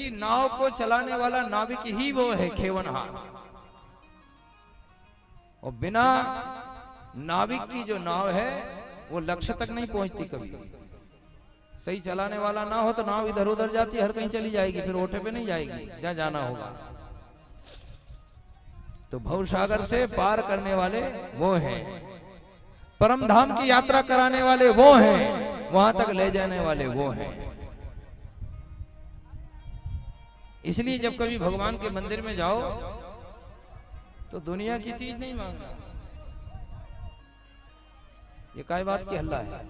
क्योंकि नाव को चलाने वाला नाविक ही वो है खेवनहार, और बिना नाविक की जो नाव है वो लक्ष्य तक नहीं पहुंचती कभी। सही चलाने वाला ना हो तो नाव इधर उधर जाती, हर कहीं चली जाएगी, फिर ओटे पे नहीं जाएगी जहां जाना होगा। तो भवसागर से पार करने वाले वो हैं, परम धाम की यात्रा कराने वाले वो हैं, वहां तक ले जाने वाले वो हैं। इसलिए जब कभी भगवान के मंदिर में जाओ तो दुनिया की चीज नहीं मांगना। ये काय बात की हल्ला है?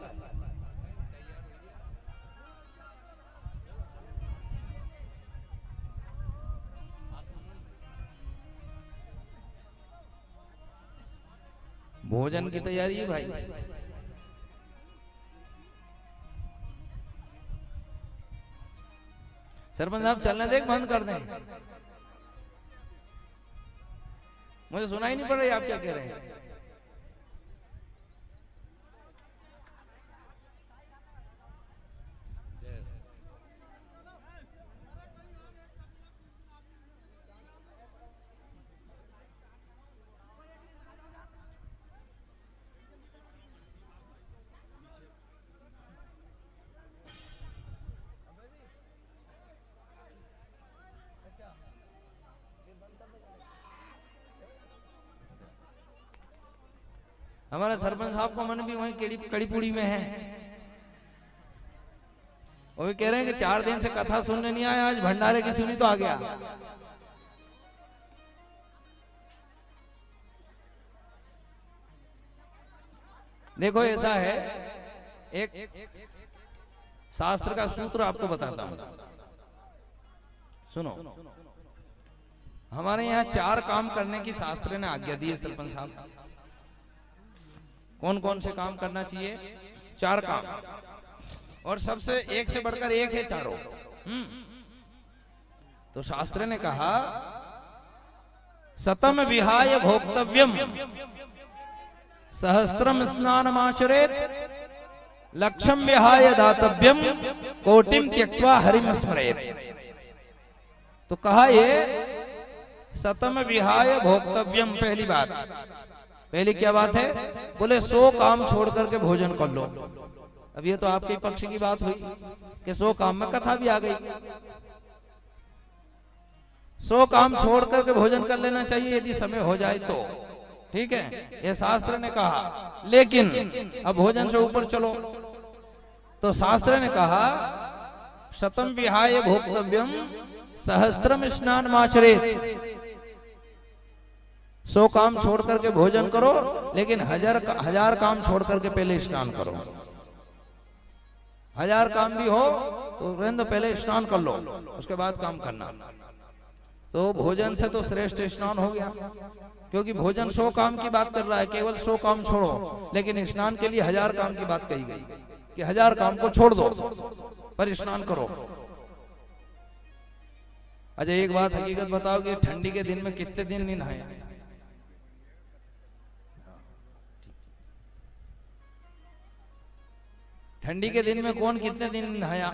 भोजन की तैयारी है भाई। सरपंच साहब चलने देख, बंद कर दें। मुझे सुनाई नहीं पड़ रही आप क्या कह रहे हैं। हमारा सरपंच साहब का मन भी वहीं कड़ीपुड़ी में है। वो भी कह रहे हैं कि 4 दिन से कथा सुनने नहीं आया, आज भंडारे की सुनी तो आ गया। देखो ऐसा है, एक शास्त्र का सूत्र आपको बताता हूं, सुनो। हमारे यहाँ 4 काम करने की शास्त्र ने आज्ञा दी है सरपंच साहब। कौन कौन से काम करना चाहिए? 4 काम, और सबसे एक से बढ़कर एक है चारों। तो शास्त्र ने कहा, सतम विहाय भोक्तव्यम, सहस्त्रम स्नानमाचरेत, लक्षम विहाय दातव्यम, कोटिम त्यक्त्वा हरिम स्मरेत। तो कहा ये सतम विहाय भोक्तव्यम, पहली बात। पहली क्या बात है? बोले 100 काम छोड़ करके भोजन कर लो। अब ये तो आपके पक्ष की बात हुई कि 100 काम में कथा भी आ गई। 100 काम छोड़ करके भोजन कर लेना चाहिए यदि समय हो जाए तो, ठीक है, ये शास्त्र ने कहा। लेकिन अब भोजन से ऊपर चलो, तो शास्त्र ने कहा, शतम विहाय भोक्तव्यम, सहस्त्रम स्नानमाचरेत। 100 काम छोड़ करके भोजन करो, लेकिन हजार काम छोड़ करके पहले स्नान करो। 1000 काम भी हो तो पहले स्नान कर लो, उसके बाद काम करना। तो भोजन से तो श्रेष्ठ स्नान हो गया, क्योंकि भोजन 100 काम की बात कर रहा है, केवल 100 काम छोड़ो, लेकिन स्नान के लिए 1000 काम की बात कही गई कि 1000 काम को छोड़ दो पर स्नान करो। अच्छा एक बात हकीकत बताओ कि ठंडी के दिन में कितने दिन नहीं नहाए? ठंडी के दिन में कौन कितने दिन नहाया?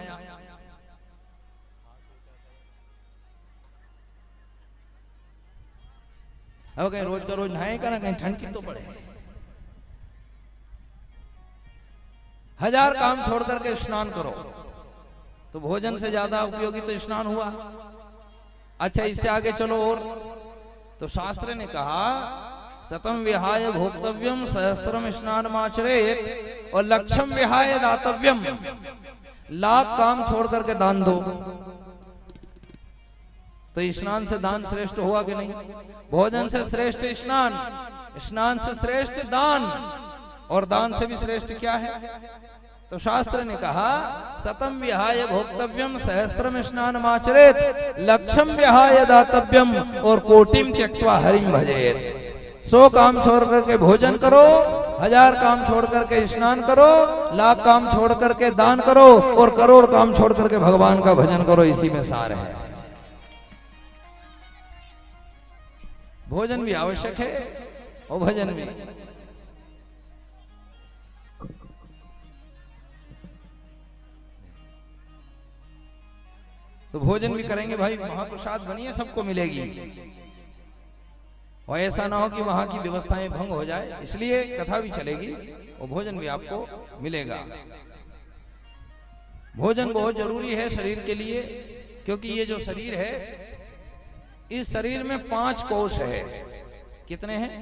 अब कहीं रोज का रोज नहाएगा ना, कहीं ठंड की तो पड़े। 1000 काम छोड़ करके स्नान करो, तो भोजन से ज्यादा उपयोगी तो स्नान हुआ। अच्छा इससे आगे चलो, और तो शास्त्र ने कहा, सतम विहाय भोक्तव्यम, सहस्त्रम स्नानमाचरेत, और लक्षम विहाय दातव्यम, 1,00,000 काम छोड़ करके दान दो। तो स्नान से दान श्रेष्ठ हुआ कि नहीं? भोजन से श्रेष्ठ स्नान, स्नान से श्रेष्ठ दान, और दान से भी श्रेष्ठ क्या है? तो शास्त्र ने कहा, सतम विहाय भोक्तव्यम, सहस्त्रम स्नानमाचरेत, लक्षम विहाय दातव्यम, और कोटिम त्यक्त्वा हरिम भजेत। 100 काम छोड़ करके भोजन करो, 1000 काम छोड़ करके स्नान करो, 1,00,000 काम छोड़ करके दान करो, और करोड़ काम छोड़ करके भगवान का भजन करो। इसी में सार है। भोजन भी आवश्यक है और भजन भी। तो भोजन भी करेंगे भाई, महाप्रसाद बनिए, सबको मिलेगी। और ऐसा ना हो कि वहां की व्यवस्थाएं भंग हो जाए, इसलिए कथा भी चलेगी और भोजन भी आपको मिलेगा। भोजन बहुत जरूरी है शरीर के लिए, क्योंकि ये जो शरीर है, इस शरीर में 5 कोष है। कितने हैं?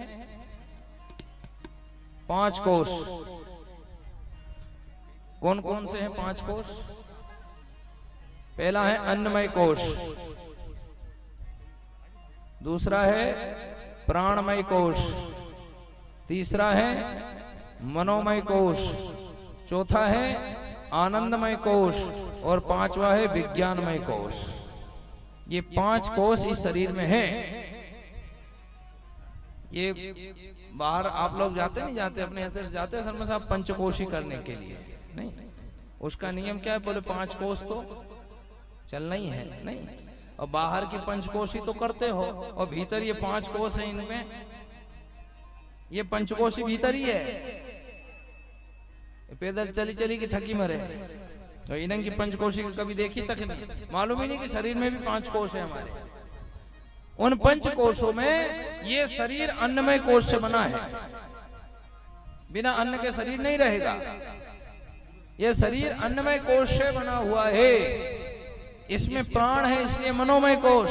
5 कोष। कौन कौन से हैं 5 कोष? पहला है अन्नमय कोष, दूसरा है प्राणमय कोष, तीसरा है मनोमय कोष, चौथा है आनंदमय कोष और 5वां है विज्ञानमय कोष। ये 5 कोष इस शरीर में हैं। ये बाहर आप लोग जाते नहीं जाते, अपने हैसियत से जाते हैं शर्मा साहब पंचकोशी करने के लिए? नहीं, उसका नियम क्या है? बोले 5 कोष तो चलना ही है। नहीं, और बाहर की पंचकोशी तो करते हो, और भीतर ये 5 कोष है, इनमें ये पंचकोशी भीतर ही है। पैदल चली चली की थकी मरे, तो इन्हें की पंचकोशी कभी देखी तक नहीं, मालूम ही नहीं कि शरीर में भी 5 कोष है हमारे। उन 5 कोषों में ये शरीर अन्नमय कोष से बना है, बिना अन्न के शरीर नहीं रहेगा। ये शरीर अन्नमय कोष से बना हुआ है। इसमें प्राण है, इसलिए मनोमय कोष।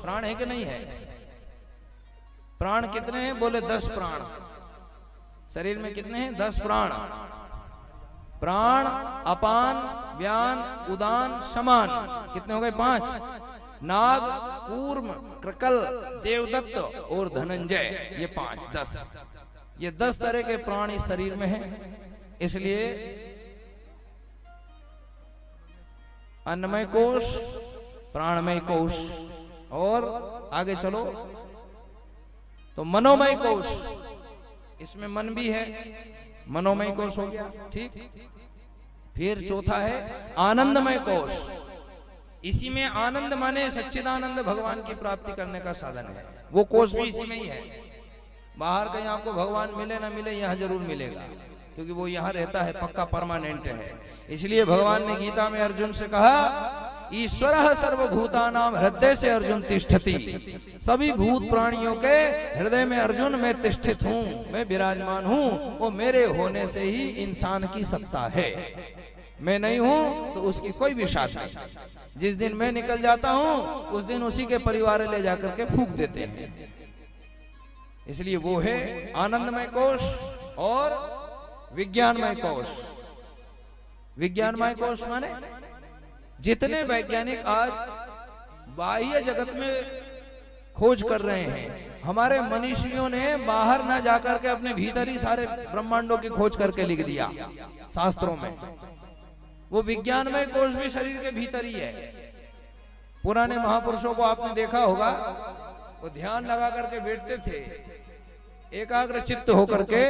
प्राण है कि नहीं है? प्राण कितने हैं? बोले 10 प्राण। शरीर में कितने हैं? 10 प्राण। प्राण, अपान, व्यान, उदान, समान। कितने हो गए? 5। नाग, कूर्म, कृकल, देवदत्त और धनंजय, ये 5, 10। ये 10 तरह के प्राण इस शरीर में हैं। इसलिए अन्नमय कोष, प्राणमय कोष, और आगे चलो तो मनोमय कोष। इसमें मन भी है, मनोमय कोष हो गया, ठीक। फिर चौथा है आनंदमय कोष। इसी में आनंद माने सच्चिदानंद भगवान की प्राप्ति करने का साधन है। वो कोष भी इसी में ही है। बाहर कहीं आपको भगवान मिले ना मिले, यहाँ जरूर मिलेगा, क्योंकि वो यहाँ रहता है, पक्का परमानेंट है। इसलिए भगवान ने गीता में अर्जुन से कहा, ईश्वरः सर्वभूतानां हृदय से अर्जुन तिष्ठति। सभी भूत प्राणियों के हृदय में अर्जुन मैं तिष्ठित हूँ, मैं विराजमान हूँ। वो मेरे होने से ही इंसान की सत्ता है। मैं नहीं हूँ तो उसकी कोई भी शान नहीं। जिस दिन मैं निकल जाता हूँ उस दिन उसी के परिवार ले जाकर के फूंक देते हैं। इसलिए वो है आनंदमय कोष और विज्ञानमय कोष। विज्ञानमय कोष माने जितने वैज्ञानिक आज बाह्य जगत में खोज कर रहे हैं, हमारे मनीषियों ने बाहर ना जाकर के अपने भीतर ही सारे ब्रह्मांडों की खोज करके लिख दिया शास्त्रों में। वो विज्ञानमय कोष भी शरीर के भीतर ही है। पुराने महापुरुषों को आपने देखा होगा, वो ध्यान लगा करके बैठते थे, एकाग्र चित्त होकर के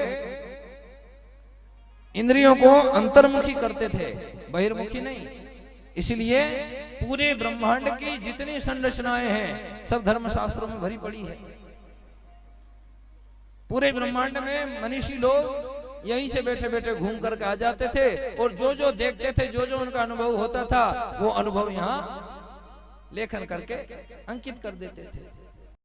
इंद्रियों को अंतर्मुखी करते थे, बहिर्मुखी नहीं। इसलिए पूरे ब्रह्मांड की जितनी संरचनाएं हैं सब धर्मशास्त्रों में भरी पड़ी है। पूरे ब्रह्मांड में मनीषी लोग यहीं से बैठे बैठे घूम करके आ जाते थे, और जो जो देखते थे, जो जो उनका अनुभव होता था, वो अनुभव यहाँ लेखन करके अंकित कर देते थे।